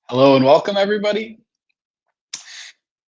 Hello and welcome, everybody.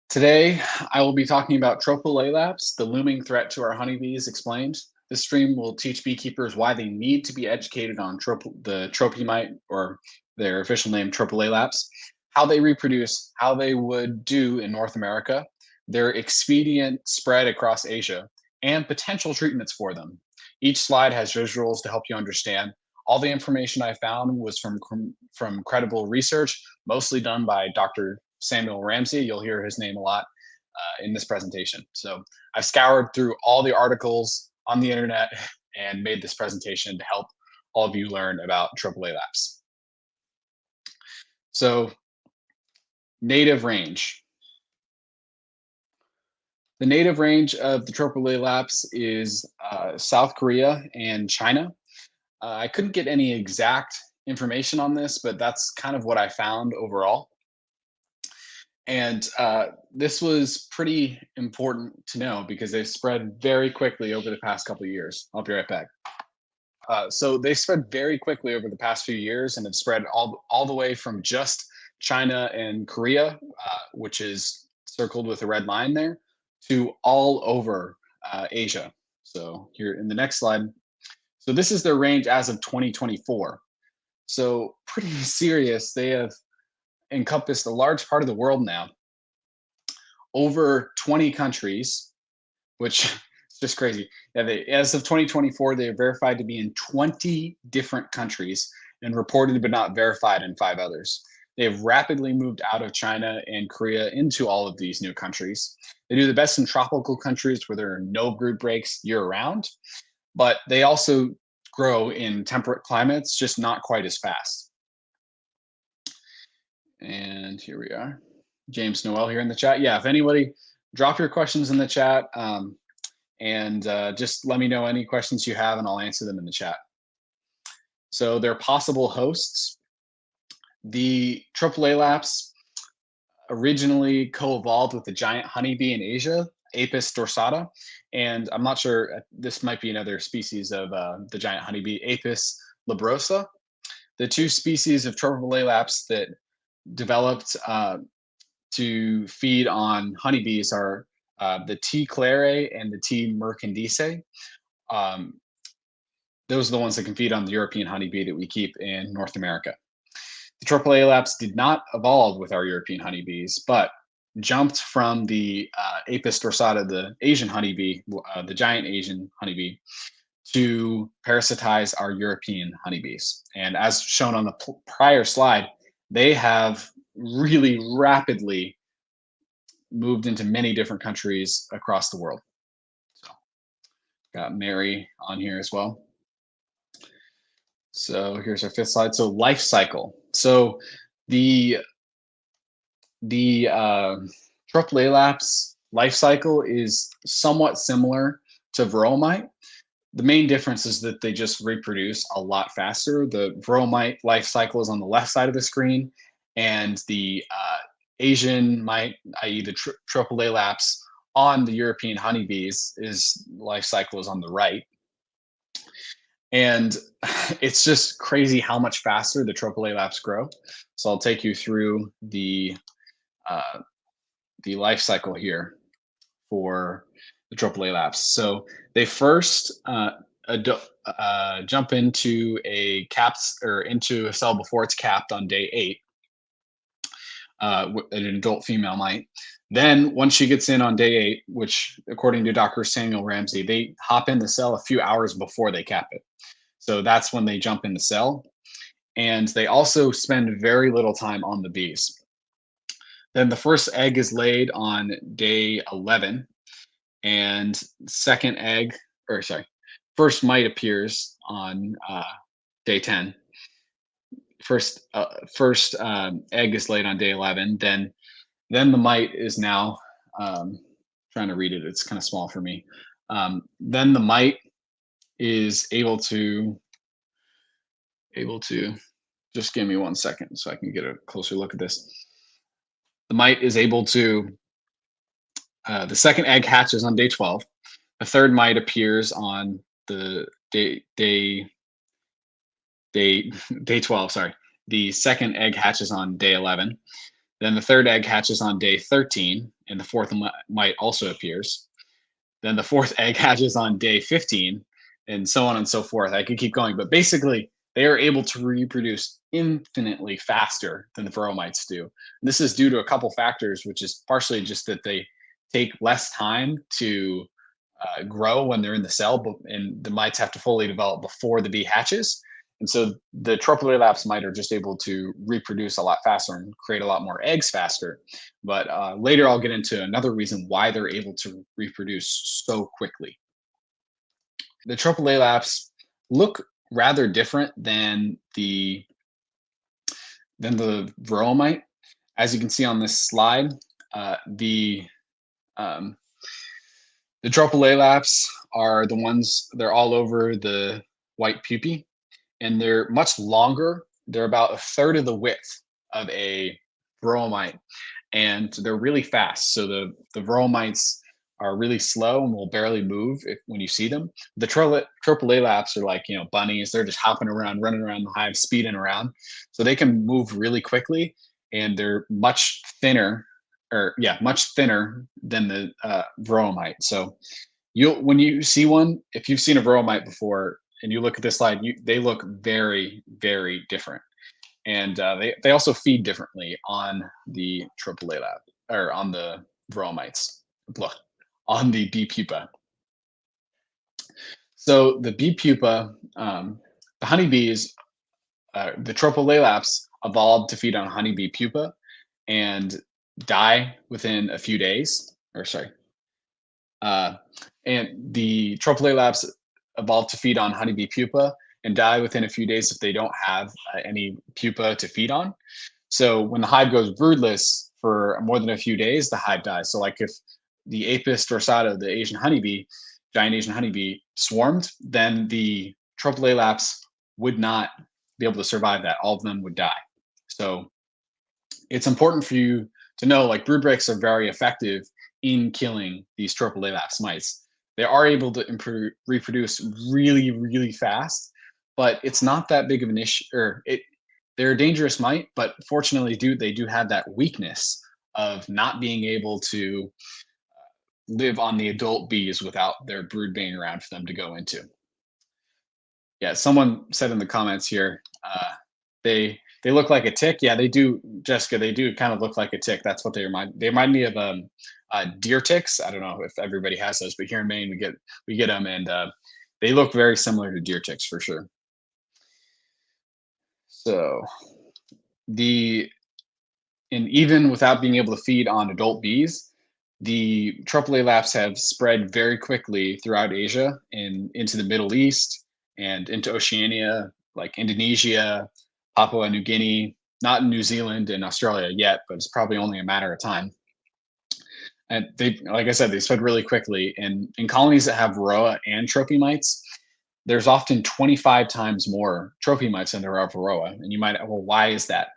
Today, I will be talking about Tropilaelaps, the looming threat to our honeybees explained. This stream will teach beekeepers why they need to be educated on the tropemite, or their official name, Tropilaelaps, how they reproduce, how they would do in North America, their expedient spread across Asia, and potential treatments for them. Each slide has visuals to help you understand. All the information I found was from credible research, mostly done by Dr. Samuel Ramsey. You'll hear his name a lot in this presentation. So I've scoured through all the articles on the internet and made this presentation to help all of you learn about Tropilaelaps. So native range. The native range of the Tropilaelaps is South Korea and China. I couldn't get any exact information on this, but that's kind of what I found overall. And this was pretty important to know because they've spread very quickly over the past couple of years. I'll be right back. So they spread very quickly over the past few years and have spread all the way from just China and Korea, which is circled with a red line there, to all over Asia. So here in the next slide. So this is their range as of 2024. So pretty serious. They have encompassed a large part of the world now, over 20 countries, which is just crazy. Yeah, as of 2024, they are verified to be in 20 different countries and reported but not verified in 5 others. They have rapidly moved out of China and Korea into all of these new countries. They do the best in tropical countries where there are no brood breaks year round, but they also grow in temperate climates, just not quite as fast. And here we are. James Noel here in the chat. Yeah, if anybody, drop your questions in the chat and just let me know any questions you have and I'll answer them in the chat. So they're possible hosts. The Tropilaelaps originally co-evolved with the giant honeybee in Asia, Apis dorsata. And I'm not sure, this might be another species of the giant honeybee, Apis labrosa. The two species of Tropilaelaps that developed to feed on honeybees are the T. clariae and the T. mercandice. Those are the ones that can feed on the European honeybee that we keep in North America. The Tropilaelaps did not evolve with our European honeybees, but jumped from the Apis dorsata, the Asian honeybee, the giant Asian honeybee, to parasitize our European honeybees. And as shown on the prior slide, they have really rapidly moved into many different countries across the world. So got Mary on here as well. So here's our 5th slide. So life cycle. So the Tropilaelaps life cycle is somewhat similar to Veromite. The main difference is that they just reproduce a lot faster. The Veromite life cycle is on the left side of the screen, and the Asian mite, i.e. the Tropilaelaps on the European honeybees, is life cycle is on the right. And it's just crazy how much faster the Tropilaelaps grow. So I'll take you through the life cycle here for the Tropilaelaps. So they first jump into a into a cell before it's capped on day 8. An adult female mite. Then once she gets in on day 8, which according to Dr. Samuel Ramsey, they hop in the cell a few hours before they cap it. So that's when they jump in the cell. And they also spend very little time on the bees. Then the first egg is laid on day 11, and first mite appears on day 10. First egg is laid on day 11. Then the mite is now trying to read it. It's kind of small for me. Then the mite is able to just give me 1 second so I can get a closer look at this. The mite is able to the second egg hatches on day 12. The third mite appears on the day 12. Sorry, The second egg hatches on day 11. Then the third egg hatches on day 13, and the fourth mite also appears. Then the fourth egg hatches on day 15, and so on and so forth. I could keep going, but basically, they are able to reproduce infinitely faster than the varroa mites do. And this is due to a couple factors, which is partially just that they take less time to grow when they're in the cell, and the mites have to fully develop before the bee hatches. And so the Tropilaelaps mite are just able to reproduce a lot faster and create a lot more eggs faster. But later I'll get into another reason why they're able to reproduce so quickly. The Tropilaelaps look rather different than the varroa mite. As you can see on this slide, the um, the Tropilaelaps are the ones, they're all over the white pupae, and they're much longer. They're about a third of the width of a varroa mite, and they're really fast. So the varroa mites are really slow and will barely move when you see them. The Tropilaelaps are like, bunnies. They're just hopping around, running around the hive, speeding around. So they can move really quickly, and they're much thinner, or yeah, much thinner than the varroa mite. So when you see one, if you've seen a varroa mite before and you look at this slide, they look very, very different. And they also feed differently on the Tropilaelap, or on the varroa mites. Look, on the bee pupa. So the bee pupa, the honeybees, the Tropilaelaps evolved to feed on honeybee pupa and die within a few days. Or sorry, uh, and the Tropilaelaps evolved to feed on honeybee pupa and die within a few days if they don't have any pupa to feed on. So when the hive goes broodless for more than a few days, the hive dies. So like if the Apis dorsata, the Asian honeybee, giant Asian honeybee, swarmed, then the Tropilaelaps would not be able to survive that. All of them would die. So it's important for you to know, like, brood breaks are very effective in killing these Tropilaelaps mites. They are able to reproduce really, really fast, but it's not that big of an issue. They're a dangerous mite, but fortunately, they do have that weakness of not being able to live on the adult bees without their brood being around for them to go into. Yeah, someone said in the comments here, they look like a tick. Yeah, they do, Jessica. They do kind of look like a tick. That's what they remind. They remind me of deer ticks. I don't know if everybody has those, but here in Maine we get them, and they look very similar to deer ticks for sure. So and even without being able to feed on adult bees, the Tropilaelaps have spread very quickly throughout Asia and into the Middle East and into Oceania, like Indonesia, Papua New Guinea, not in New Zealand and Australia yet, but it's probably only a matter of time. And they, like I said, they spread really quickly. And in colonies that have varroa and tropy mites, there's often 25 times more tropy mites than there are varroa. And you might, well, why is that?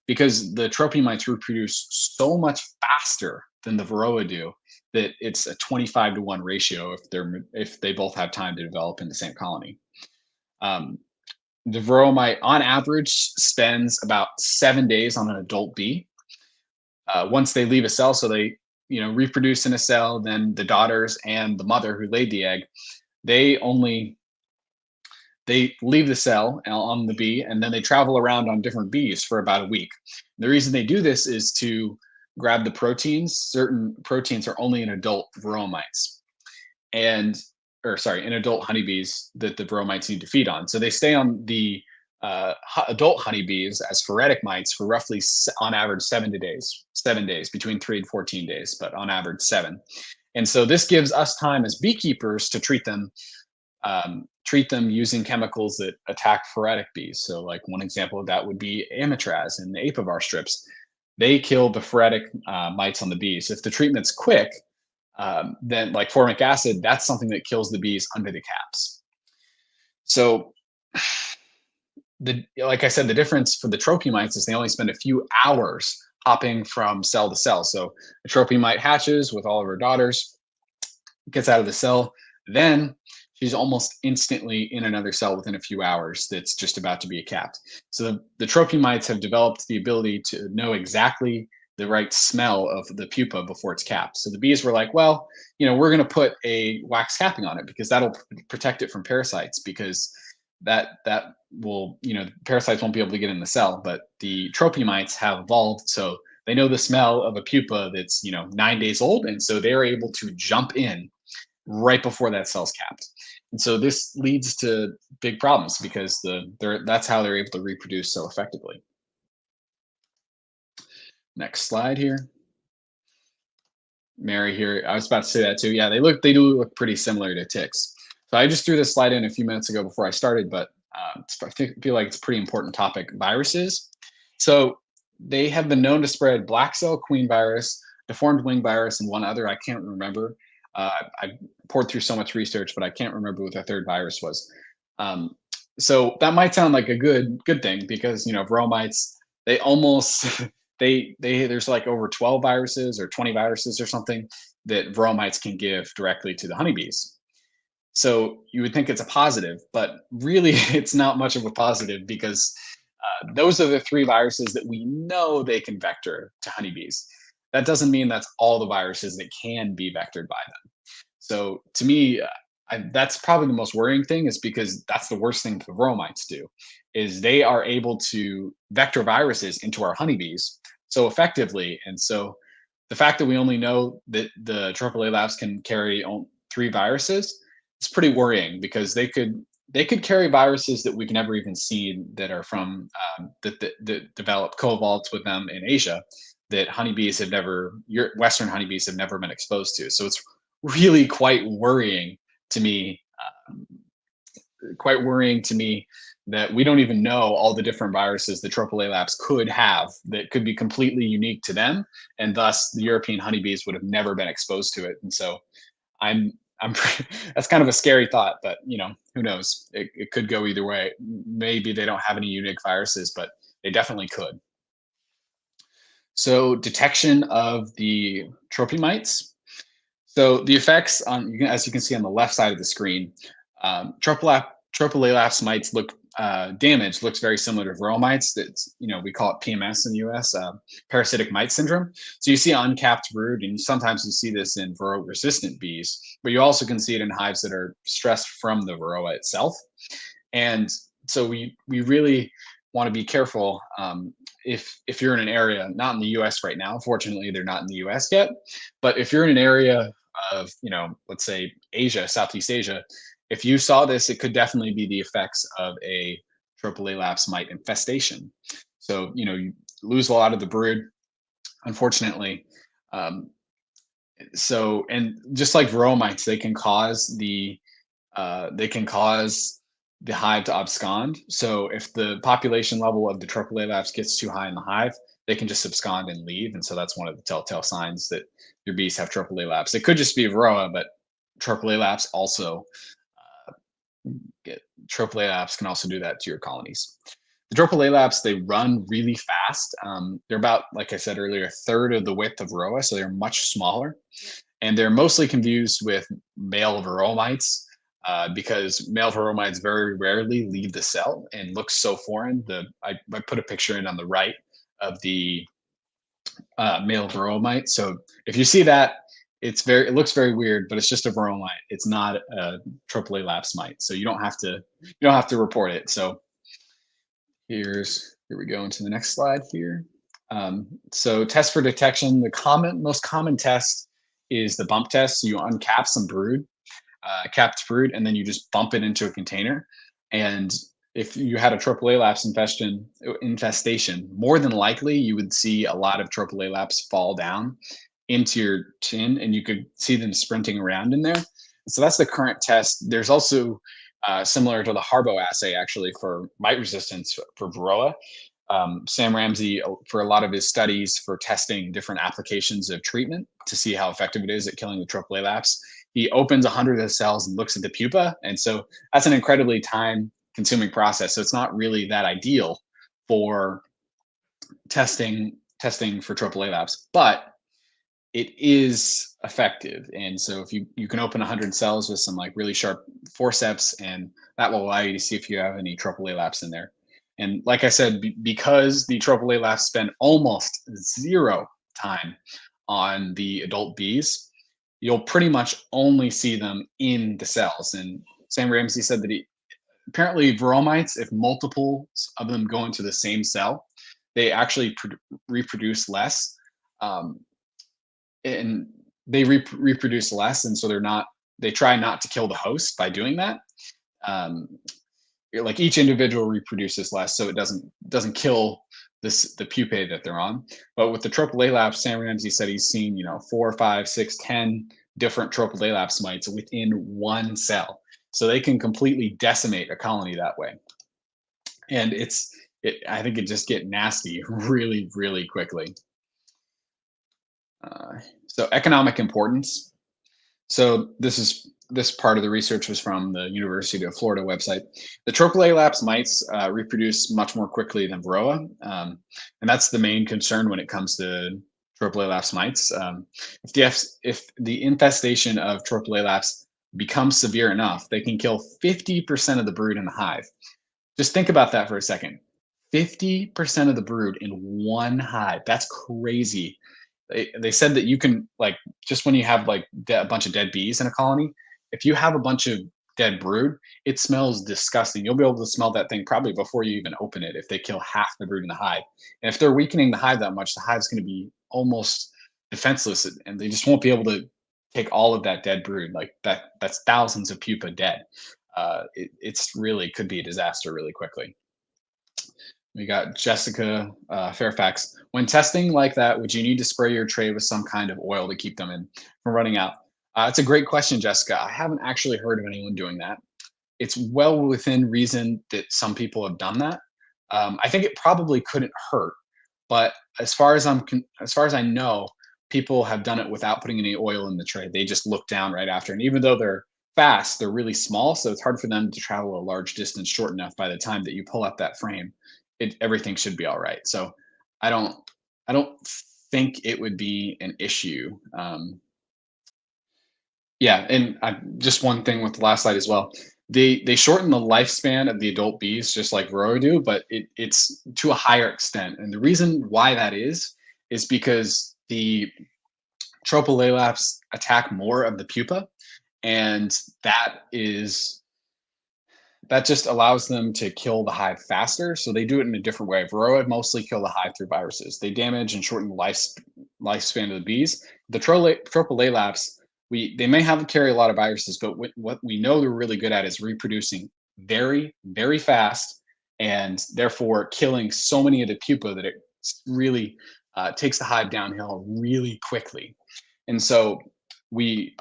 Because the tropy mites reproduce so much faster than the varroa do that it's a 25-to-1 ratio if they both have time to develop in the same colony. The varroa mite, on average, spends about 7 days on an adult bee. Once they leave a cell, so they reproduce in a cell, then the daughters and the mother who laid the egg, they leave the cell on the bee, and then they travel around on different bees for about a week. The reason they do this is to grab the proteins. Certain proteins are only in adult varroa mites, in adult honeybees that the varroa mites need to feed on. So they stay on the adult honeybees as phoretic mites for roughly, on average, 7 days, between 3 and 14 days, but on average 7. And so this gives us time as beekeepers to treat them using chemicals that attack phoretic bees. So like one example of that would be amitraz and the apivar strips. They kill the phoretic mites on the bees. If the treatment's quick, then like formic acid, that's something that kills the bees under the caps. So like I said, the difference for the tropy mites is they only spend a few hours hopping from cell to cell. So a tropy mite hatches with all of her daughters, gets out of the cell. Then she's almost instantly in another cell within a few hours that's just about to be capped. So the trophy mites have developed the ability to know exactly the right smell of the pupa before it's capped. So the bees were like, well, we're going to put a wax capping on it because that'll protect it from parasites because that will, parasites won't be able to get in the cell. But the trophy mites have evolved, so they know the smell of a pupa that's 9 days old, and so they're able to jump in right before that cell's capped. And so this leads to big problems because that's how they're able to reproduce so effectively. Next slide here. Mary here. I was about to say that too. Yeah, they do look pretty similar to ticks. So I just threw this slide in a few minutes ago before I started, but feel like it's a pretty important topic. Viruses. So they have been known to spread black cell queen virus, deformed wing virus, and one other I can't remember. I poured through so much research, but I can't remember what the third virus was. Um, so that might sound like a good thing because varroa mites, they almost they there's like over 12 viruses or 20 viruses or something that varroa mites can give directly to the honeybees. So you would think it's a positive, but really it's not much of a positive because those are the three viruses that we know they can vector to honeybees. That doesn't mean that's all the viruses that can be vectored by them. So to me, that's probably the most worrying thing is because that's the worst thing the varroa mites do, is they are able to vector viruses into our honeybees so effectively. And so the fact that we only know that the Tropilaelaps can carry three viruses is pretty worrying because they could carry viruses that we've never even seen that are from that develop covalts with them in Asia that honeybees have never Western honeybees have never been exposed to. So it's really quite worrying to me that we don't even know all the different viruses the Tropilaelaps could have that could be completely unique to them, and thus the European honeybees would have never been exposed to it. And so I'm I'm that's kind of a scary thought, but who knows? It could go either way. Maybe they don't have any unique viruses, but they definitely could. So detection of the trophy mites. So the effects on, as you can see on the left side of the screen, Tropilaelaps mites look damaged. Looks very similar to varroa mites. That's we call it PMS in the U.S. Parasitic mite syndrome. So you see uncapped brood, and sometimes you see this in varroa-resistant bees, but you also can see it in hives that are stressed from the varroa itself. And so we really want to be careful if you're in an area, not in the U.S. right now. Fortunately, they're not in the U.S. yet. But if you're in an area of let's say Asia, Southeast Asia, if you saw this, it could definitely be the effects of a Tropilaelaps mite infestation. So you lose a lot of the brood, unfortunately. Um, and just like varroa mites, they can cause the hive to abscond. So if the population level of the Tropilaelaps gets too high in the hive, they can just abscond and leave. And so that's one of the telltale signs that your bees have Tropilaelaps. It could just be varroa, but Tropilaelaps also get Tropilaelaps can also do that to your colonies. The Tropilaelaps, they run really fast. They're about, like I said earlier, a third of the width of varroa, so they're much smaller, and they're mostly confused with male varroa mites because male varroa mites very rarely leave the cell and look so foreign. I put a picture in on the right of the male varroa mite. So if you see that, it looks very weird, but it's just a varroa mite. It's not a Tropilaelaps mite, so you don't have to report it. So here we go into the next slide here. So test for detection. The most common test is the bump test. So you uncap some brood, capped brood, and then you just bump it into a container. And if you had a Tropilaelaps infestation, more than likely you would see a lot of Tropilaelaps fall down into your tin, and you could see them sprinting around in there. So that's the current test. There's also similar to the Harbo assay, actually, for mite resistance for Varroa. Sam Ramsey, for a lot of his studies for testing different applications of treatment to see how effective it is at killing the Tropilaelaps, he opens 100 of the cells and looks at the pupa. And so that's an incredibly time consuming process. So it's not really that ideal for testing for Tropilaelaps. But it is effective. And so if you can open 100 cells with some like really sharp forceps, and that will allow you to see if you have any Tropilaelaps in there. And like I said, because the Tropilaelaps spend almost zero time on the adult bees, you'll pretty much only see them in the cells. And Sam Ramsey said that apparently veromites, if multiples of them go into the same cell, they actually reproduce less. Um, and they reproduce less, and so they try not to kill the host by doing that. um, like each individual reproduces less, so it doesn't kill the pupae that they're on. But with the Tropilaelaps, Sam Ramsey said he's seen 4, 5, 6, 10 different Tropilaelaps mites within one cell, so they can completely decimate a colony that way. And I think it just get nasty really, really quickly. So economic importance. So this part of the research was from the University of Florida website. The Tropilaelaps mites reproduce much more quickly than Varroa, and that's the main concern when it comes to Tropilaelaps mites. If the infestation of Tropilaelaps becomes severe enough, they can kill 50% of the brood in the hive. Just think about that for a second. 50% of the brood in one hive. That's crazy. They said that you can, like, just when you have like a bunch of dead bees in a colony, if you have a bunch of dead brood, it smells disgusting. You'll be able to smell that thing probably before you even open it if they kill half the brood in the hive. And if they're weakening the hive that much, the hive's going to be almost defenseless, and they just won't be able to take all of that dead brood. Like that's thousands of pupa dead. It's really could be a disaster really quickly. We got Jessica Fairfax. When testing like that, would you need to spray your tray with some kind of oil to keep them from running out? It's a great question, Jessica. I haven't actually heard of anyone doing that. It's well within reason that some people have done that. I think it probably couldn't hurt, but as far as I know, people have done it without putting any oil in the tray. They just look down right after, and even though they're fast, they're really small, so it's hard for them to travel a large distance short enough. By the time that you pull up that frame, everything should be all right. So I don't I don't think it would be an issue. Yeah, and just one thing with the last slide as well. They shorten the lifespan of the adult bees just like Varroa do, but it's to a higher extent. And the reason why that is because the Tropilaelaps attack more of the pupa, and that just allows them to kill the hive faster. So they do it in a different way. Varroa mostly kill the hive through viruses. They damage and shorten the lifespan of the bees. The Tropilaelaps, they may have to carry a lot of viruses, but what we know they're really good at is reproducing very, very fast, and therefore killing so many of the pupa that it really takes the hive downhill really quickly. And so we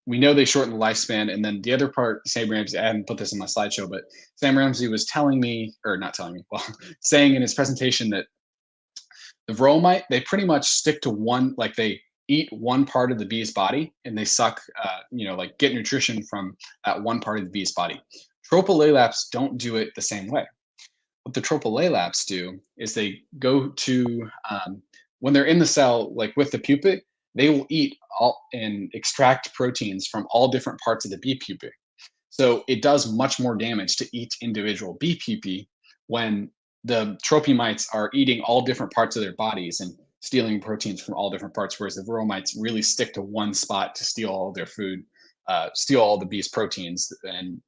we know they shorten the lifespan. And then the other part, Sam Ramsey, I haven't put this in my slideshow, but Sam Ramsey was telling me, or not telling me, well, saying in his presentation that the Vromite, they pretty much stick to one, like they eat one part of the bee's body and they suck, like get nutrition from that one part of the bee's body. Tropilaelaps don't do it the same way. What the Tropilaelaps do is they go to, when they're in the cell, like with the pupa, they will eat all and extract proteins from all different parts of the bee pupae. So it does much more damage to each individual bee pupae when the tropomites are eating all different parts of their bodies and stealing proteins from all different parts, whereas the veromites really stick to one spot to steal all their food, steal all the bees' proteins, and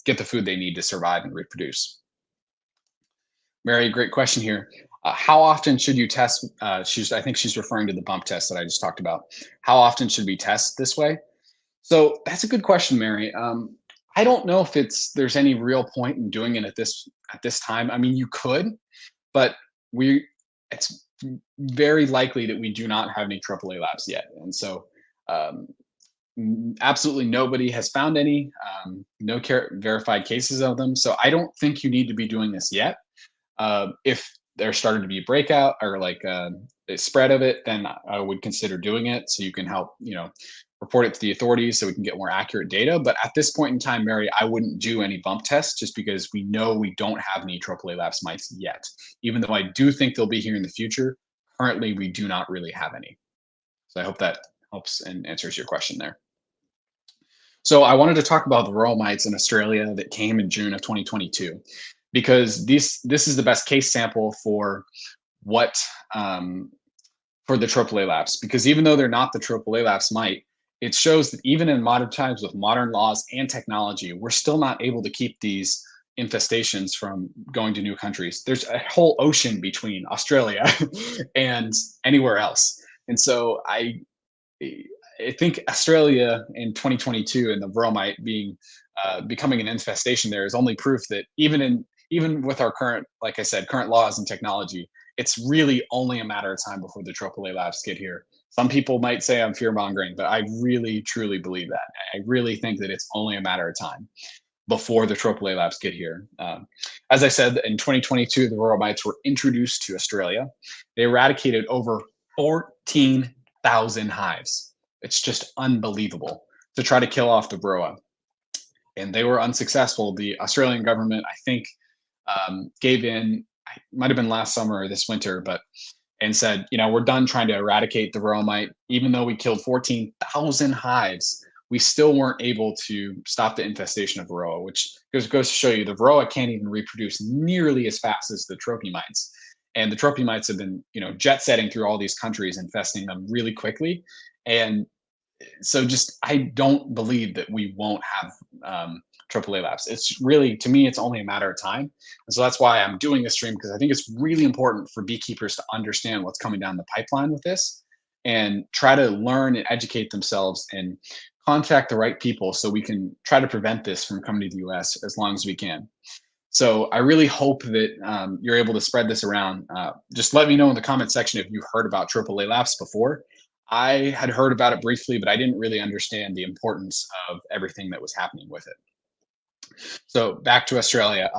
get the food they need to survive and reproduce. Mary, great question here. How often should you test? I think she's referring to the bump test that I just talked about. How often should we test this way? So that's a good question, Mary. I don't know if there's any real point in doing it at this time. I mean, you could, but it's very likely that we do not have any Tropilaelaps yet, and so um, absolutely nobody has found any, no verified cases of them. So I don't think you need to be doing this yet. If there started to be a breakout or like a spread of it, then I would consider doing it so you can help, report it to the authorities so we can get more accurate data. But at this point in time, Mary, I wouldn't do any bump tests just because we know we don't have any Tropilaelaps mites yet. Even though I do think they'll be here in the future, currently we do not really have any. So I hope that helps and answers your question there. So I wanted to talk about the royal mites in Australia that came in June of 2022, because this is the best case sample for what for the Tropilaelaps. Because even though they're not the Tropilaelaps mite, it shows that even in modern times with modern laws and technology, we're still not able to keep these infestations from going to new countries. There's a whole ocean between Australia and anywhere else. And so I think Australia in 2022 and the Veromite being becoming an infestation there is only proof that even with our current, like I said, current laws and technology, it's really only a matter of time before the Tropilaelaps get here. Some people might say I'm fear mongering, but I really truly believe that. I really think that it's only a matter of time before the Tropilaelaps get here. As I said, in 2022, the royal mites were introduced to Australia. They eradicated over 14,000 hives. It's just unbelievable to try to kill off the Varroa. And they were unsuccessful. The Australian government, I think, gave in. It might have been last summer or this winter, but and said, we're done trying to eradicate the Varroa mite. Even though we killed 14,000 hives, we still weren't able to stop the infestation of Varroa, which goes to show you the Varroa can't even reproduce nearly as fast as the trophy mites. And the trophy mites have been, jet setting through all these countries, infesting them really quickly. And so just I don't believe that we won't have Tropilaelaps. It's really, to me, it's only a matter of time. And so that's why I'm doing this stream, because I think it's really important for beekeepers to understand what's coming down the pipeline with this and try to learn and educate themselves and contact the right people so we can try to prevent this from coming to the US as long as we can. So I really hope that you're able to spread this around. Just let me know in the comment section if you've heard about Tropilaelaps before. I had heard about it briefly, but I didn't really understand the importance of everything that was happening with it. So back to Australia.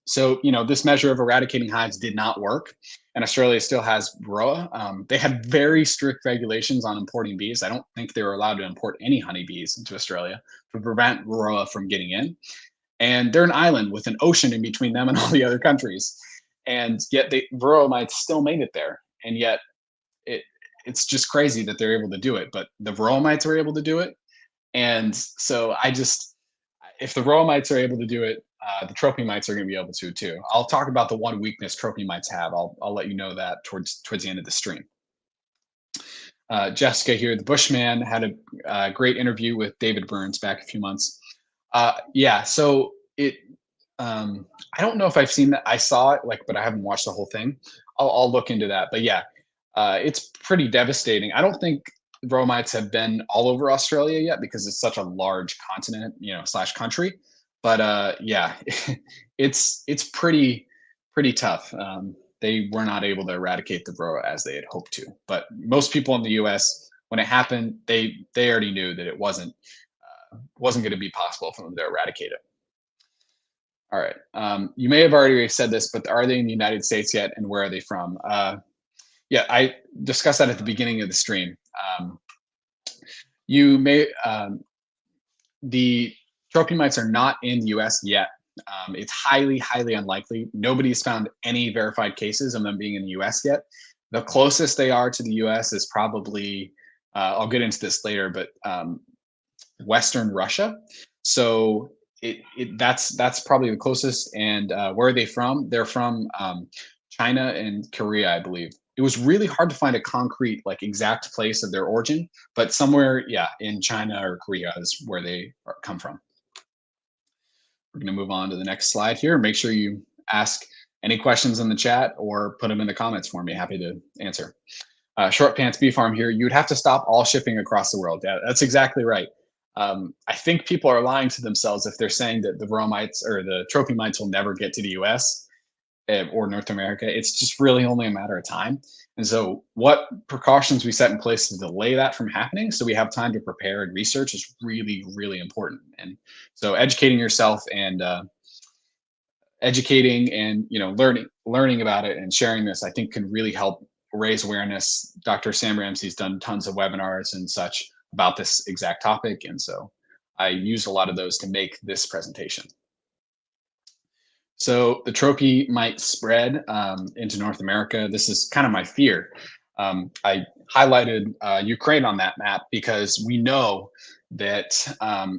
This measure of eradicating hives did not work, and Australia still has Varroa. They had very strict regulations on importing bees. I don't think they were allowed to import any honeybees into Australia to prevent Varroa from getting in. And they're an island with an ocean in between them and all the other countries, and yet the Varroa mites still made it there. And yet it it's just crazy that they're able to do it. But the Varroa mites are able to do it, and so if the Varroa mites are able to do it, the trophy mites are going to be able to too. I'll talk about the one weakness trophy mites have. I'll let you know that towards the end of the stream. Jessica here, the Bushman, had a great interview with David Burns back a few months. Yeah, so it. I don't know if I've seen that. I saw it, but I haven't watched the whole thing. I'll look into that. But yeah, it's pretty devastating. I don't think bromites have been all over Australia yet because it's such a large continent, slash country. But yeah, it's pretty tough. They were not able to eradicate the Varroa as they had hoped to. But most people in the U.S., when it happened, they already knew that it wasn't going to be possible for them to eradicate it. All right. You may have already said this, but are they in the United States yet, and where are they from? Yeah, I discussed that at the beginning of the stream. You may The trophy mites are not in the U.S. yet. It's highly, highly unlikely. Nobody's found any verified cases of them being in the U.S. yet. The closest they are to the U.S. is probably, I'll get into this later, but Western Russia. So that's probably the closest. And where are they from? They're from China and Korea, I believe. It was really hard to find a concrete, exact place of their origin, but somewhere, yeah, in China or Korea is where they come from. We're going to move on to the next slide here. Make sure you ask any questions in the chat or put them in the comments for me. Happy to answer. Short Pants Bee Farm here. You would have to stop all shipping across the world. Yeah, that's exactly right. I think people are lying to themselves if they're saying that the bromites or the trophy mites will never get to the US or North America. It's just really only a matter of time. And so what precautions we set in place to delay that from happening so we have time to prepare and research is really, really important. And so educating yourself and educating and learning about it and sharing this, I think, can really help raise awareness. Dr. Sam Ramseys done tons of webinars and such about this exact topic, and so I use a lot of those to make this presentation. So the trophy might spread into North America. This is kind of my fear. I highlighted Ukraine on that map because we know that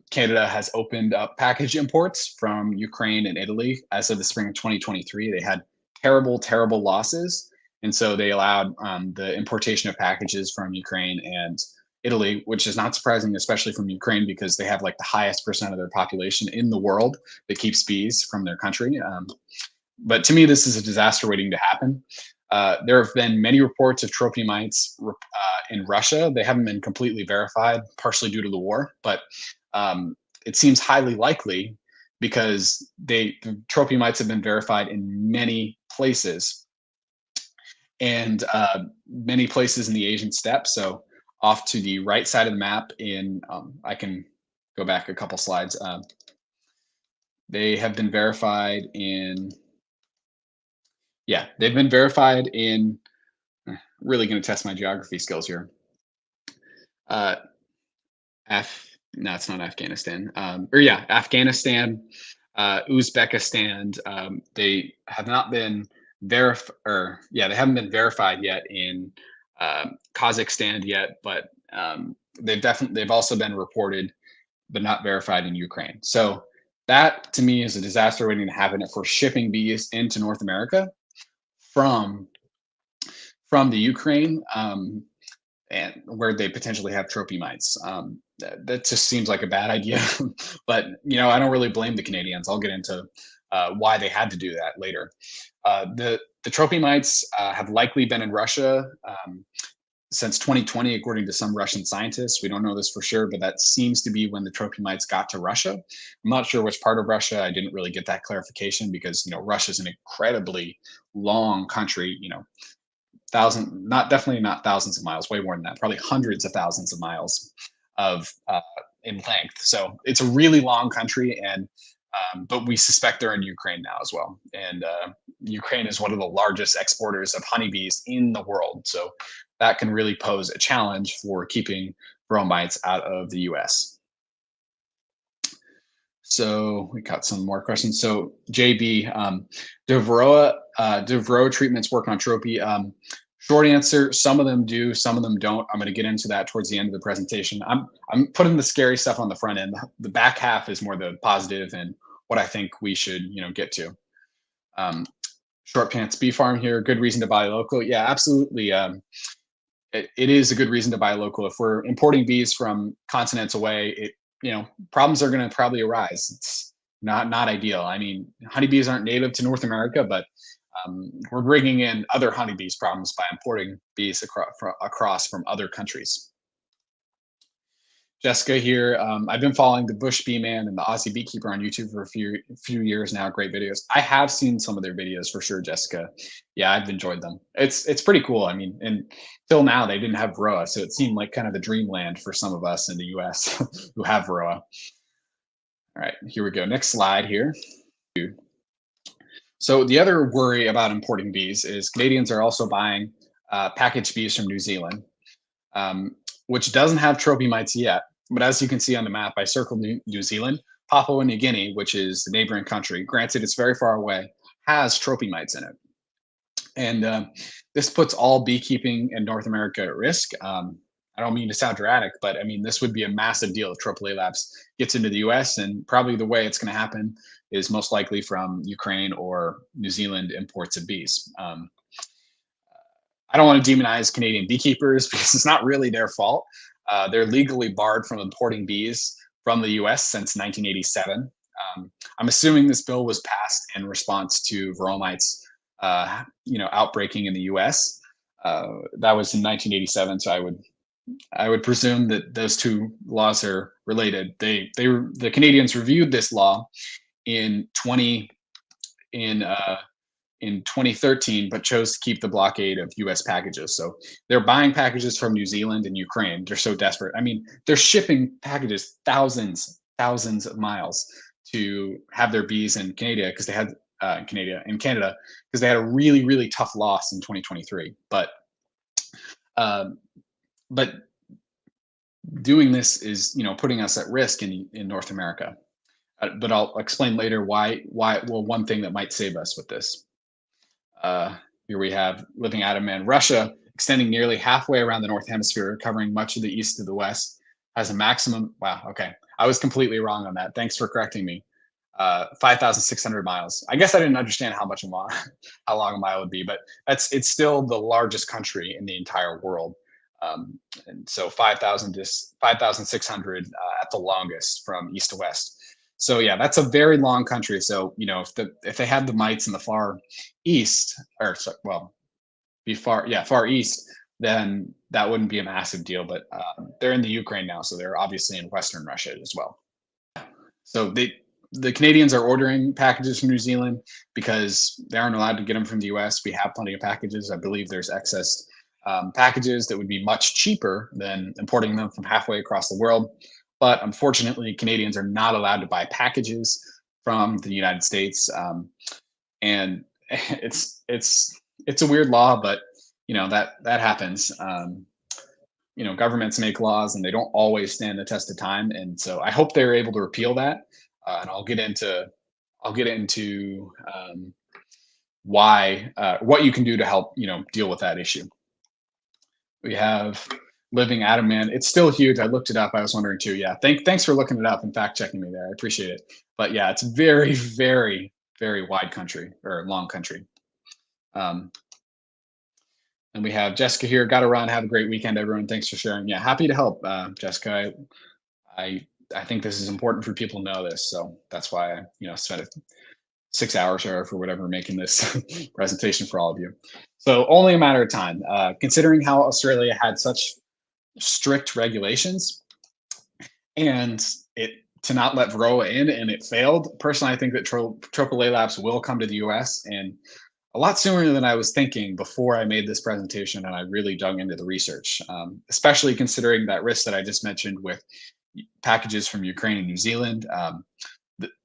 Canada has opened up package imports from Ukraine and Italy as of the spring of 2023. They had terrible, terrible losses. And so they allowed the importation of packages from Ukraine and Italy, which is not surprising, especially from Ukraine, because they have like the highest percent of their population in the world that keeps bees from their country. But to me, this is a disaster waiting to happen. There have been many reports of trophy mites in Russia. They haven't been completely verified, partially due to the war, but um, it seems highly likely because the trophy mites have been verified in many places and many places in the Asian steppe. So off to the right side of the map in, I can go back a couple slides. They have been verified in, yeah, they've been verified in, really going to test my geography skills here. Uh, no, it's not Afghanistan. Or yeah, Afghanistan, Uzbekistan. They have not been they haven't been verified yet in Kazakhstan yet, but they've also been reported, but not verified in Ukraine. So that to me is a disaster waiting to happen if we're shipping bees into North America from the Ukraine. And where they potentially have trophy mites. That just seems like a bad idea. But I don't really blame the Canadians. I'll get into why they had to do that later. The trophy mites have likely been in Russia since 2020, according to some Russian scientists. We don't know this for sure, but that seems to be when the trophy mites got to Russia. I'm not sure which part of Russia. I didn't really get that clarification because Russia is an incredibly long country. Definitely not thousands of miles, way more than that, probably hundreds of thousands of miles of in length. So it's a really long country, and but we suspect they're in Ukraine now as well. And Ukraine is one of the largest exporters of honeybees in the world, so that can really pose a challenge for keeping bromites out of the U.S. So we got some more questions. So JB, do Varroa treatments work on trophy? Short answer: some of them do, some of them don't. I'm going to get into that towards the end of the presentation. I'm putting the scary stuff on the front end. The back half is more the positive and what I think we should get to. Short Pants Bee Farm here. Good reason to buy local. Yeah, absolutely. It is a good reason to buy local. If we're importing bees from continents away, problems are going to probably arise. It's not ideal. I mean, honeybees aren't native to North America, but we're bringing in other honeybees problems by importing bees across from other countries. Jessica here. I've been following the Bush Bee Man and the Aussie Beekeeper on YouTube for a few years now. Great videos. I have seen some of their videos for sure, Jessica. Yeah, I've enjoyed them. It's pretty cool. I mean, until now they didn't have Varroa, so it seemed like kind of the dreamland for some of us in the U.S. who have Varroa. All right, here we go. Next slide here. So the other worry about importing bees is Canadians are also buying packaged bees from New Zealand, which doesn't have trophy mites yet. But as you can see on the map, I circled New Zealand. Papua New Guinea, which is the neighboring country, granted it's very far away, has trophy mites in it. And this puts all beekeeping in North America at risk. I don't mean to sound dramatic, but I mean, this would be a massive deal if Tropilaelaps gets into the US, and probably the way it's going to happen is most likely from Ukraine or New Zealand imports of bees. I don't want to demonize Canadian beekeepers because it's not really their fault. They're legally barred from importing bees from the US since 1987. I'm assuming this bill was passed in response to Varroa mites, outbreaking in the US. That was in 1987, so I would presume that those two laws are related. The Canadians reviewed this law in 2013, but chose to keep the blockade of U.S. packages. So they're buying packages from New Zealand and Ukraine. They're so desperate. I mean, they're shipping packages thousands of miles to have their bees in Canada because they had Canada because they had a really, really tough loss in 2023. But doing this is putting us at risk in North America. But I'll explain later why. Well, one thing that might save us with this. Here we have living Adam Man. Russia extending nearly halfway around the North Hemisphere, covering much of the east to the west, has a maximum. Wow, okay. I was completely wrong on that. Thanks for correcting me. 5,600 miles. I guess I didn't understand how much a mile, how long a mile would be, but it's still the largest country in the entire world. And so 5,000 to 5,600 at the longest from east to west. So yeah, that's a very long country. So if they had the mites in the far east, well, be far yeah far east, then that wouldn't be a massive deal. But they're in the Ukraine now, so they're obviously in Western Russia as well. So the Canadians are ordering packages from New Zealand because they aren't allowed to get them from the US. We have plenty of packages. I believe there's excess packages that would be much cheaper than importing them from halfway across the world. But unfortunately, Canadians are not allowed to buy packages from the United States, and it's a weird law, but that happens. Governments make laws and they don't always stand the test of time, and so I hope they're able to repeal that. And I'll get into why what you can do to help deal with that issue. We have living Adam Man. It's still huge. I looked it up. I was wondering too. Yeah, thanks for looking it up and fact checking me there. I appreciate it. But yeah, it's very very wide country, or long country. Um, and we have Jessica here. Got to run. Have a great weekend, everyone. Thanks for sharing. Yeah, happy to help, Jessica. I I think this is important for people to know this, so that's why I spent 6 hours or for whatever making this presentation for all of you. So only a matter of time. Considering how Australia had such strict regulations and it to not let Varroa in, and it failed. Personally, I think that Tropilaelaps will come to the U.S. and a lot sooner than I was thinking before I made this presentation and I really dug into the research, especially considering that risk that I just mentioned with packages from Ukraine and New Zealand.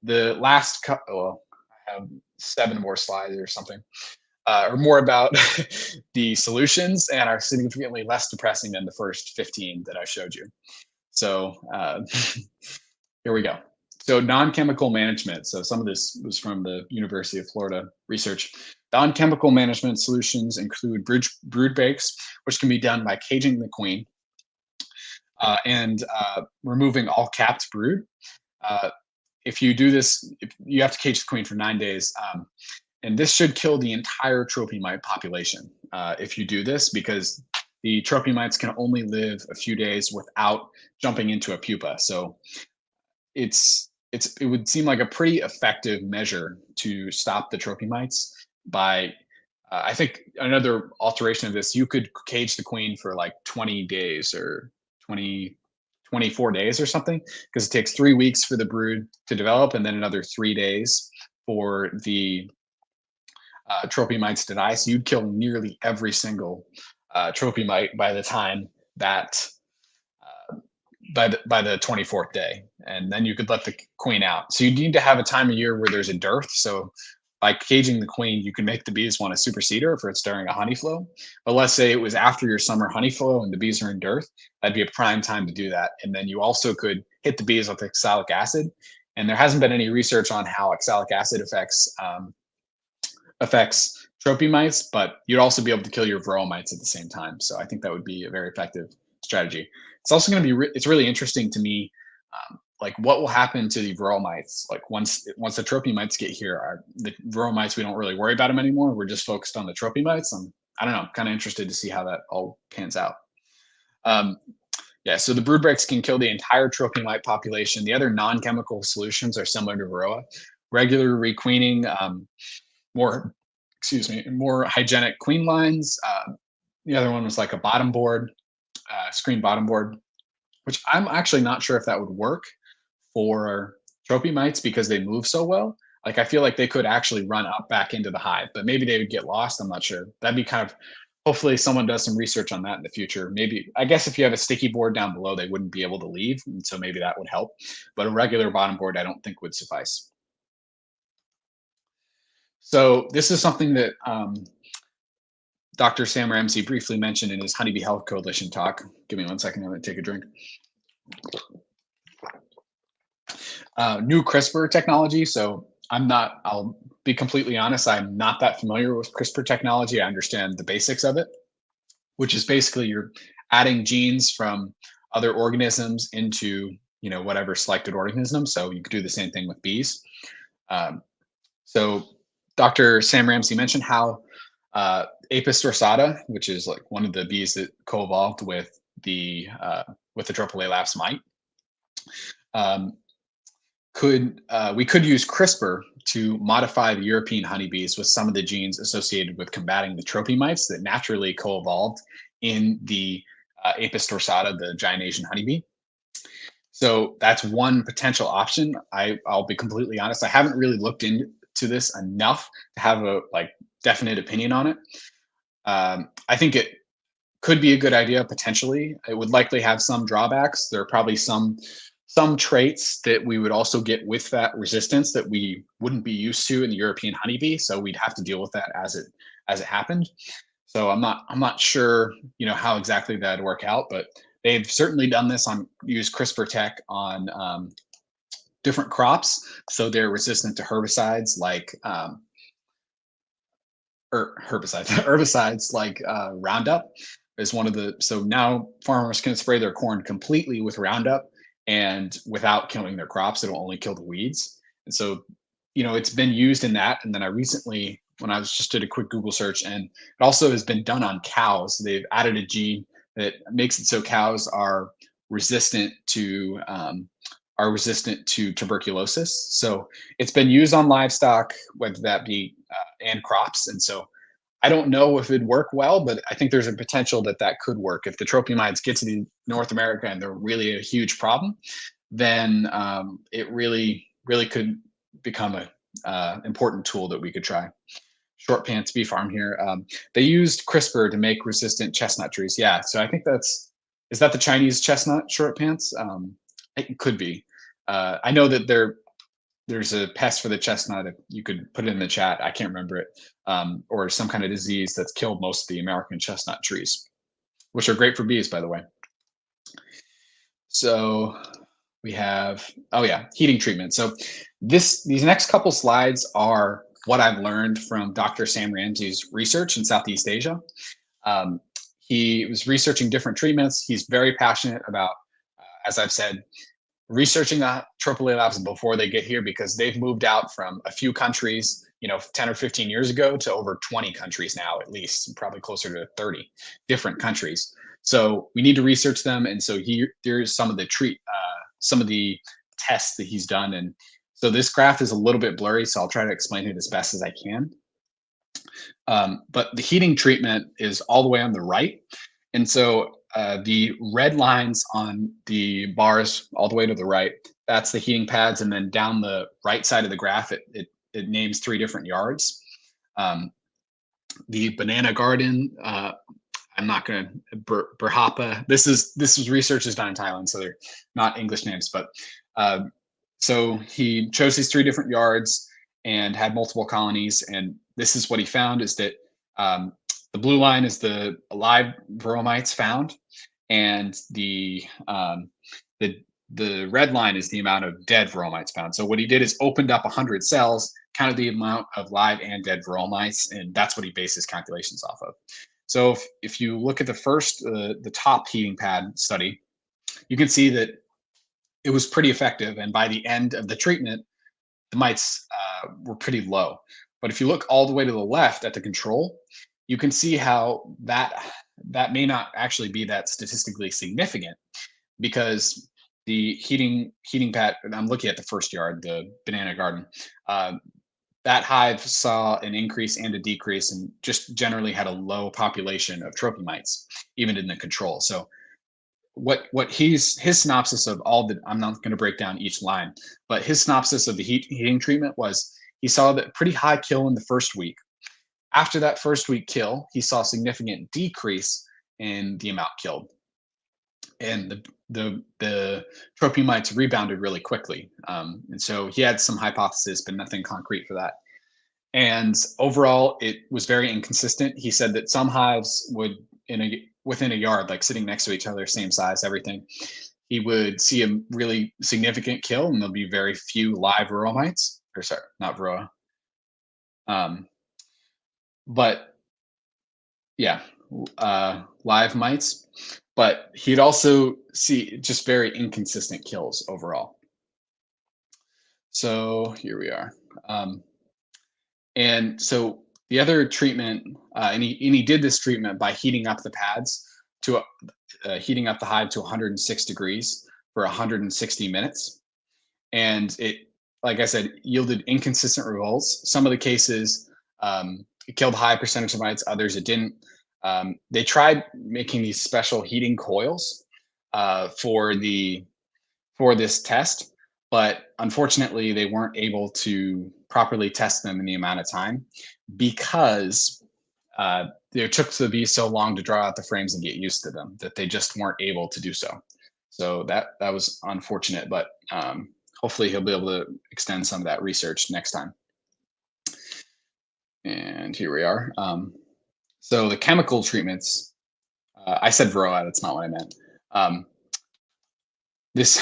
The last couple, well, I have 7 more slides or something, are more about the solutions and are significantly less depressing than the first 15 that I showed you. So here we go. So non-chemical management. So some of this was from the University of Florida research. Non-chemical management solutions include brood breaks, which can be done by caging the queen and removing all capped brood. If you do this, you have to cage the queen for 9 days. And this should kill the entire trophy mite population if you do this, because the trophy mites can only live a few days without jumping into a pupa. So it would seem like a pretty effective measure to stop the trophy mites by I think another alteration of this, you could cage the queen for like 20 days or 20 24 days or something, because it takes 3 weeks for the brood to develop and then another 3 days for the trophy mites to die. So you'd kill nearly every single trophy mite by the time that by the 24th day, and then you could let the queen out. So you need to have a time of year where there's a dearth. So by caging the queen, you can make the bees want to supersede her if it's during a honey flow. But let's say it was after your summer honey flow and the bees are in dearth, that'd be a prime time to do that. And then you also could hit the bees with oxalic acid. And there hasn't been any research on how oxalic acid affects trophy mites, but you'd also be able to kill your varroa mites at the same time. So I think that would be a very effective strategy. It's also going to be it's really interesting to me, like what will happen to the varroa mites. Like once the trophy mites get here, the varroa mites, we don't really worry about them anymore. We're just focused on the trophy mites. I don't know, kind of interested to see how that all pans out. Yeah, so the brood breaks can kill the entire trophy mite population. The other non-chemical solutions are similar to varroa: regular requeening, more hygienic queen lines. The other one was like a bottom board, screen bottom board, which I'm actually not sure if that would work for trophy mites because they move so well. Like I feel like they could actually run up back into the hive, but maybe they would get lost. I'm not sure. That'd be kind of, hopefully someone does some research on that in the future. Maybe, I guess if you have a sticky board down below, they wouldn't be able to leave. And so maybe that would help. But a regular bottom board, I don't think would suffice. So this is something that Dr. Sam Ramsey briefly mentioned in his Honeybee Health Coalition talk. Give me 1 second, I'm going to take a drink. New CRISPR technology. So I'll be completely honest, I'm not that familiar with CRISPR technology. I understand the basics of it. which is basically you're adding genes from other organisms into whatever selected organism. So you could do the same thing with bees. Um, so Dr. Sam Ramsey mentioned how Apis dorsata, which is like one of the bees that co-evolved with the Tropilaelaps mite, um, could we could use CRISPR to modify the European honeybees with some of the genes associated with combating the tropy mites that naturally co-evolved in the Apis dorsata, the giant Asian honeybee. So that's one potential option. I'll be completely honest. I haven't really looked into this enough to have a definite opinion on it. I think it could be a good idea potentially. It would likely have some drawbacks. There are probably some traits that we would also get with that resistance that we wouldn't be used to in the European honeybee. So we'd have to deal with that as it happened. So I'm not sure how exactly that'd work out, but they've certainly done this on use CRISPR tech on different crops, so they're resistant to herbicides like or herbicides herbicides like Roundup is one of the so now farmers can spray their corn completely with Roundup and without killing their crops. It'll only kill the weeds. And so, it's been used in that. And then I recently, when I was just did a quick Google search, and it also has been done on cows. They've added a gene that makes it so cows resistant to um, are resistant to tuberculosis. So it's been used on livestock, whether that be and crops. And so I don't know if it'd work well, but I think there's a potential that that could work. If the tropomides get to the North America and they're really a huge problem, then it really could become a important tool that we could try. Short pants bee farm here. They used CRISPR to make resistant chestnut trees. Yeah, so I think is that the Chinese chestnut short pants? It could be. I know that there's a pest for the chestnut. If you could put it in the chat, I can't remember it, or some kind of disease that's killed most of the American chestnut trees, which are great for bees, by the way. So we have, oh yeah, heating treatment. So these next couple slides are what I've learned from Dr. Sam Ramsey's research in Southeast Asia. Um, he was researching different treatments. He's very passionate about, as I've said, researching the Tropilaelaps before they get here because they've moved out from a few countries, 10 or 15 years ago to over 20 countries now, at least, probably closer to 30 different countries. So we need to research them. And so there's some of the tests that he's done. And so this graph is a little bit blurry, so I'll try to explain it as best as I can. But the heating treatment is all the way on the right. And so the red lines on the bars all the way to the right, that's the heating pads. And then down the right side of the graph, it names 3 different yards. The banana garden, I'm not going to, Berhapa, this was research is done in Thailand, so they're not English names, but so he chose these 3 different yards and had multiple colonies. And this is what he found is that the blue line is the live varroa mites found, and the red line is the amount of dead varroa mites found. So what he did is opened up 100 cells, counted the amount of live and dead varroa mites, and that's what he based his calculations off of. So if you look at the top heating pad study, you can see that it was pretty effective. And by the end of the treatment, the mites were pretty low. But if you look all the way to the left at the control, you can see how that may not actually be that statistically significant because the heating pad, and I'm looking at the first yard, the banana garden, that hive saw an increase and a decrease and just generally had a low population of trophy mites, even in the control. So what his synopsis of all the, I'm not going to break down each line, but his synopsis of the heating treatment was he saw that pretty high kill in the first week. After that first week kill, he saw a significant decrease in the amount killed, and the trophy mites rebounded really quickly. And so he had some hypothesis, but nothing concrete for that. And overall, it was very inconsistent. He said that some hives would within a yard, like sitting next to each other, same size, everything, he would see a really significant kill, and there'll be very few live varroa mites, or sorry, not varroa. But yeah, live mites, but he'd also see just very inconsistent kills overall. So here we are. Um, and so the other treatment, and he did this treatment by heating up the pads to heating up the hive to 106 degrees for 160 minutes, and it, like I said, yielded inconsistent results. Some of the cases, it killed a high percentage of mites, others it didn't. They tried making these special heating coils for this test, but unfortunately, they weren't able to properly test them in the amount of time because it took the bees so long to draw out the frames and get used to them that they just weren't able to do so. So that was unfortunate, but hopefully he'll be able to extend some of that research next time. And here we are. So the chemical treatments, I said Varroa, that's not what I meant. This,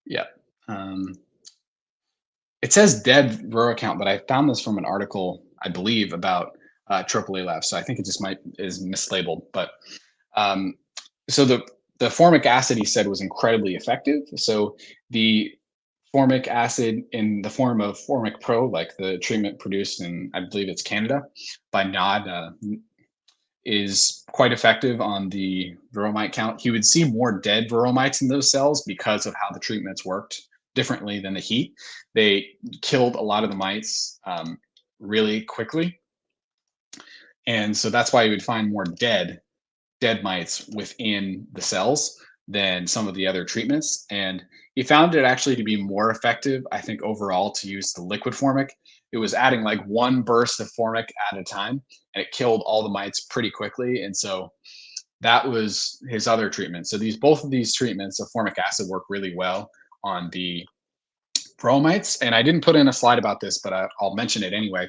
yeah. Um, it says dead Varroa count, but I found this from an article, I believe, about Tropilaelaps. So I think it just might is mislabeled. But um, so the formic acid he said was incredibly effective. So the formic acid in the form of Formic Pro, like the treatment produced in, I believe it's Canada by Nod, is quite effective on the Varroa count. He would see more dead Varroa in those cells because of how the treatments worked differently than the heat. They killed a lot of the mites really quickly, and so that's why you would find more dead mites within the cells than some of the other treatments. And he found it actually to be more effective, I think, overall to use the liquid formic. It was adding like one burst of formic at a time, and it killed all the mites pretty quickly. And so that was his other treatment. So both of these treatments of formic acid work really well on the bromites. And I didn't put in a slide about this, but I'll mention it anyway.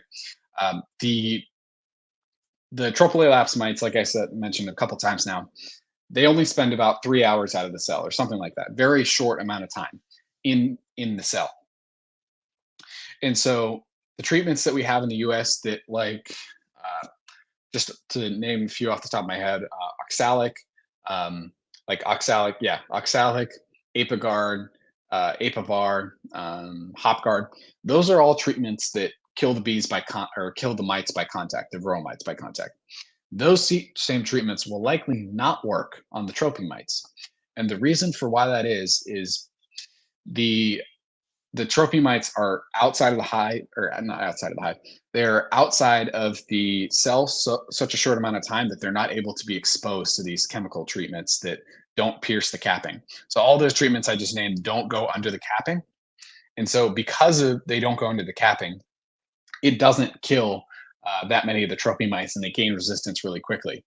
The Tropilaelaps mites, like I said, mentioned a couple times now, they only spend about 3 hours out of the cell or something like that. Very short amount of time in the cell. And so the treatments that we have in the US that just to name a few off the top of my head, oxalic, oxalic, Apiguard, Apivar, Hopguard. Those are all treatments that kill the bees or kill the mites by contact, the Varroa mites by contact. Those same treatments will likely not work on the troping mites. And the reason for why that is the trophy mites are outside of the hive, or not outside of the hive. They're outside of the cell such a short amount of time that they're not able to be exposed to these chemical treatments that don't pierce the capping. So all those treatments I just named don't go under the capping. And so because they don't go under the capping, it doesn't kill that many of the trophy mites, and they gain resistance really quickly.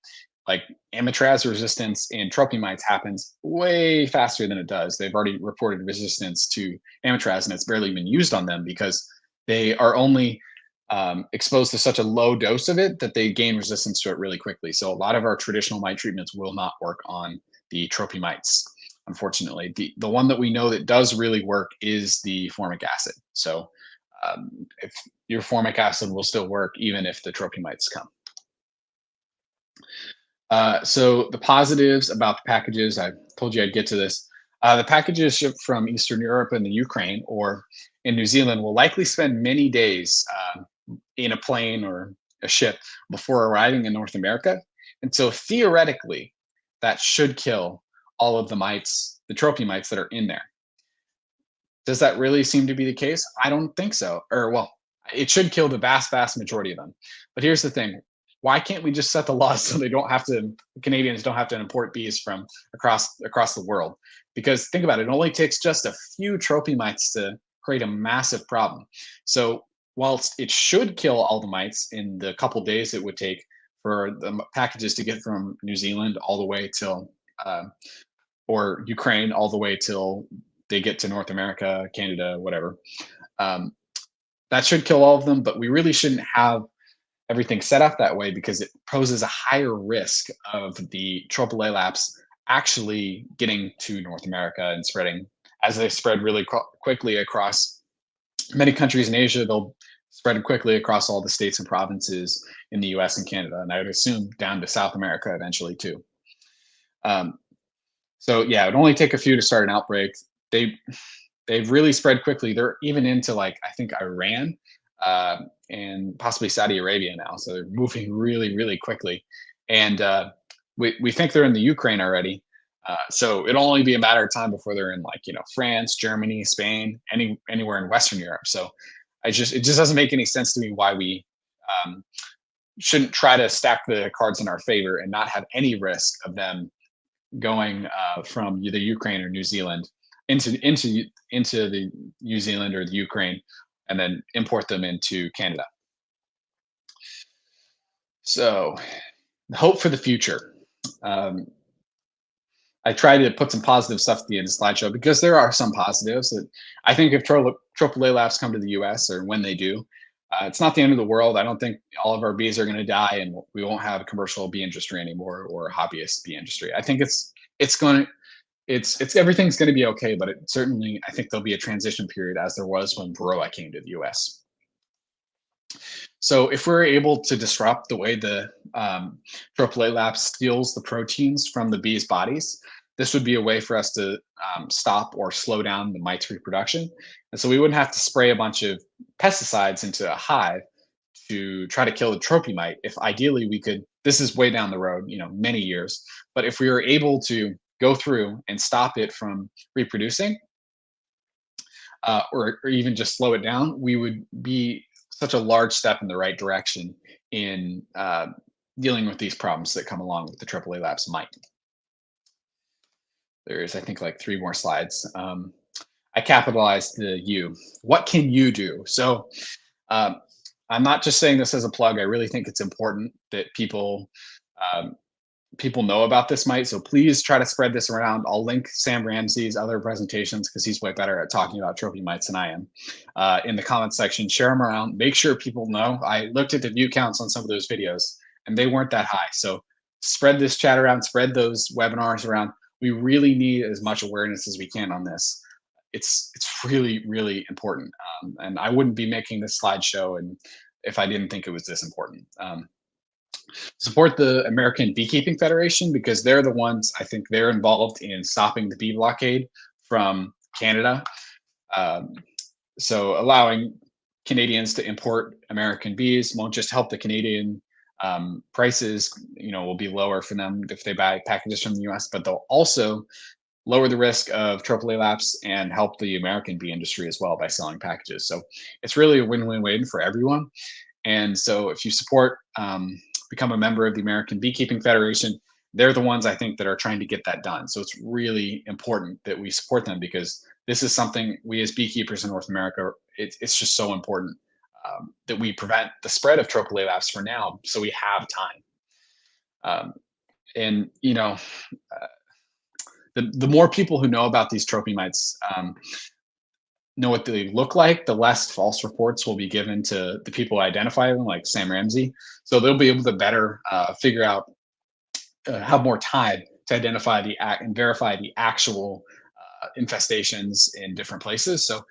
Like Amitraz resistance in trophy mites happens way faster than it does. They've already reported resistance to Amitraz, and it's barely been used on them because they are only exposed to such a low dose of it that they gain resistance to it really quickly. So a lot of our traditional mite treatments will not work on the trophy mites. Unfortunately, the one that we know that does really work is the formic acid. So if your formic acid will still work even if the trophy mites come. So the positives about the packages, I told you I'd get to this. The packages shipped from Eastern Europe and the Ukraine or in New Zealand will likely spend many days in a plane or a ship before arriving in North America. And so theoretically, that should kill all of the mites, the trophy mites that are in there. Does that really seem to be the case? I don't think so. Or, well, it should kill the vast majority of them. But here's the thing: why can't we just set the laws so Canadians don't have to import bees from across the world? Because think about it, it only takes just a few trophy mites to create a massive problem. So whilst it should kill all the mites in the couple days it would take for the packages to get from New Zealand all the way till or Ukraine all the way till they get to North America, Canada, whatever. That should kill all of them, but we really shouldn't have everything set up that way because it poses a higher risk of the Tropilaelaps actually getting to North America and spreading. As they spread really quickly across many countries in Asia, they'll spread quickly across all the states and provinces in the US and Canada, and I would assume down to South America eventually too. Um, so yeah, it would only take a few to start an outbreak. They they've really spread quickly. They're even into like I think Iran uh, and possibly Saudi Arabia now. So they're moving really, really quickly. And we think they're in the Ukraine already. So it'll only be a matter of time before they're in like France, Germany, Spain, anywhere in Western Europe. So it just doesn't make any sense to me why we um, shouldn't try to stack the cards in our favor and not have any risk of them going from either Ukraine or New Zealand into the New Zealand or the Ukraine, and then import them into Canada. So, hope for the future. Um, I try to put some positive stuff at the end of the slideshow because there are some positives. That I think if Tropilaelaps come to the U.S. or when they do, it's not the end of the world. I don't think all of our bees are going to die and we won't have a commercial bee industry anymore or a hobbyist bee industry. I think it's going to it's everything's going to be okay, but it certainly I think there'll be a transition period as there was when Varroa came to the U.S. So if we're able to disrupt the way the Tropilaelaps steals the proteins from the bees' bodies, this would be a way for us to stop or slow down the mites' reproduction. And so we wouldn't have to spray a bunch of pesticides into a hive to try to kill the trophy mite. If ideally we could, this is way down the road, many years, but if we were able to go through and stop it from reproducing, or even just slow it down, we would be such a large step in the right direction in dealing with these problems that come along with the AAA-Labs mite. There's, I think, like three more slides. I capitalized the U. What can you do? So um, I'm not just saying this as a plug. I really think it's important that um, people know about this mite. So please try to spread this around. I'll link Sam Ramseys' other presentations because he's way better at talking about trophy mites than I am in the comments section. Share them around. Make sure people know. I looked at the view counts on some of those videos and they weren't that high. So spread this chat around, spread those webinars around. We really need as much awareness as we can on this. It's really, really important. And I wouldn't be making this slideshow and if I didn't think it was this important. Support the American Beekeeping Federation because they're the ones I think they're involved in stopping the bee blockade from Canada. Um, so allowing Canadians to import American bees won't just help the Canadian prices, will be lower for them if they buy packages from the US, but they'll also lower the risk of Tropilaelaps and help the American bee industry as well by selling packages. So it's really a win-win-win for everyone. And so if you support, become a member of the American Beekeeping Federation, they're the ones I think that are trying to get that done. So it's really important that we support them because this is something we as beekeepers in North America, it's just so important that we prevent the spread of Tropilaelaps for now so we have time. And, the more people who know about these trophy mites, know what they look like, the less false reports will be given to the people who identify them, like Sam Ramsey. So they'll be able to better figure out, have more time to identify and verify the actual infestations in different places. So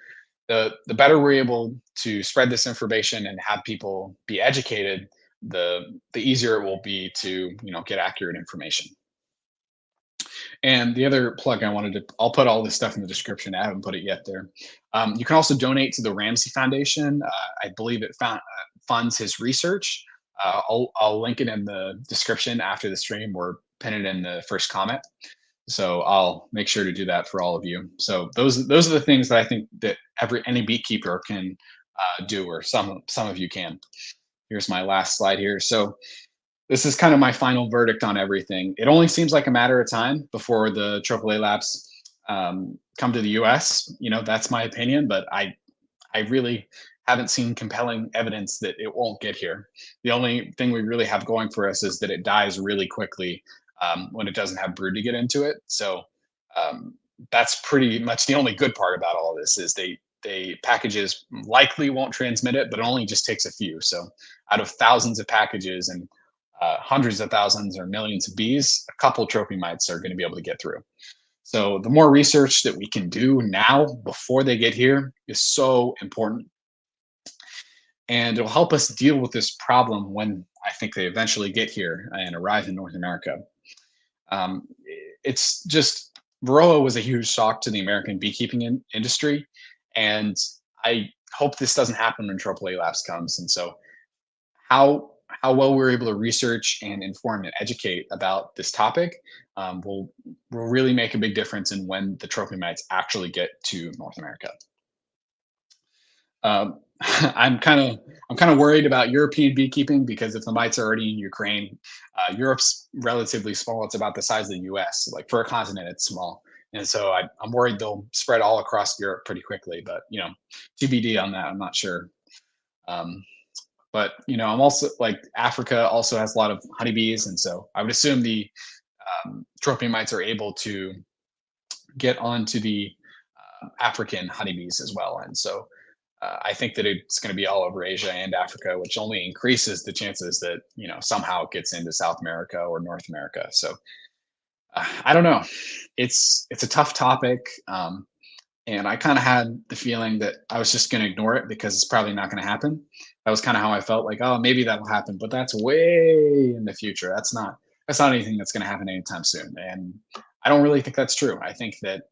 the better we're able to spread this information and have people be educated, the easier it will be to get accurate information. And the other plug I'll put all this stuff in the description. I haven't put it yet there. You can also donate to the Ramsey Foundation. I believe it funds his research. I'll link it in the description after the stream or pin it in the first comment. So I'll make sure to do that for all of you. So those are the things that I think that any beekeeper can do, or some of you can. Here's my last slide here. So this is kind of my final verdict on everything. It only seems like a matter of time before the Tropilaelaps come to the U.S. That's my opinion, but I really haven't seen compelling evidence that it won't get here. The only thing we really have going for us is that it dies really quickly when it doesn't have brood to get into it. So that's pretty much the only good part about all of this is they packages likely won't transmit it, but it only just takes a few. So out of thousands of packages and hundreds of thousands or millions of bees, a couple of trophy mites are going to be able to get through. So the more research that we can do now before they get here is so important. and it'll help us deal with this problem when I think they eventually get here and arrive in North America. Um, it's just Varroa was a huge shock to the American beekeeping industry, and I hope this doesn't happen when Tropilaelaps comes. And so, how well we're able to research and inform and educate about this topic will really make a big difference in when the trophy mites actually get to North America. Um, I'm kind of worried about European beekeeping because if the mites are already in Ukraine, Europe's relatively small. It's about the size of the U.S. Like for a continent, it's small, and so I'm worried they'll spread all across Europe pretty quickly. But TBD on that. I'm not sure. Um, but I'm also like Africa also has a lot of honeybees, and so I would assume the trophy mites are able to get onto the African honeybees as well, and so I think that it's going to be all over Asia and Africa, which only increases the chances that somehow it gets into South America or North America. So I don't know. It's a tough topic, and I kind of had the feeling that I was just going to ignore it because it's probably not going to happen. That was kind of how I felt. Like, oh, maybe that'll happen, but that's way in the future. That's not anything that's going to happen anytime soon. And I don't really think that's true. I think that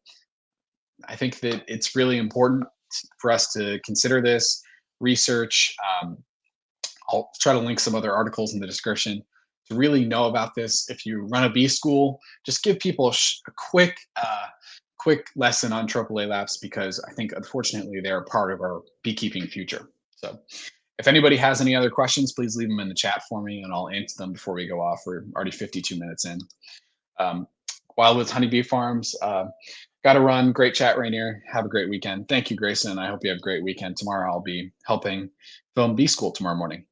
it's really important for us to consider this research. I'll try to link some other articles in the description to really know about this. If you run a bee school, just give people a quick lesson on Tropilaelaps because I think unfortunately they're a part of our beekeeping future. So if anybody has any other questions, please leave them in the chat for me and I'll answer them before we go off. We're already 52 minutes in. Um, while with Honeybee Farms, got to run. Great chat, Rainier. Have a great weekend. Thank you, Grayson. I hope you have a great weekend. Tomorrow I'll be helping film Bee School tomorrow morning.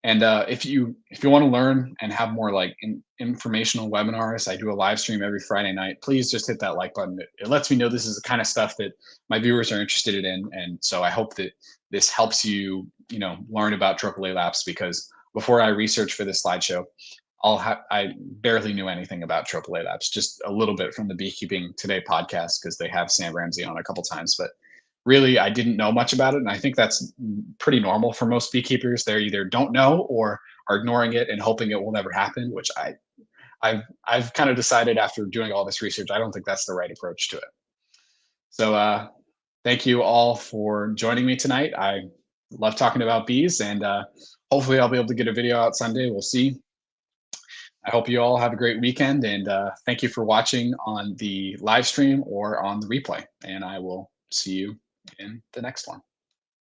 And if you want to learn and have more like informational webinars, I do a live stream every Friday night. Please just hit that like button. It lets me know this is the kind of stuff that my viewers are interested in, and so I hope that this helps you, learn about Tropilaelaps because before I researched for this slideshow, I barely knew anything about Tropilaelaps, just a little bit from the Beekeeping Today podcast because they have Sam Ramsey on a couple times, but really I didn't know much about it, and I think that's pretty normal for most beekeepers. They either don't know or are ignoring it and hoping it will never happen, which I've kind of decided after doing all this research, I don't think that's the right approach to it. So thank you all for joining me tonight. I love talking about bees, and hopefully I'll be able to get a video out Sunday. We'll see. I hope you all have a great weekend, and thank you for watching on the live stream or on the replay. And I will see you in the next one.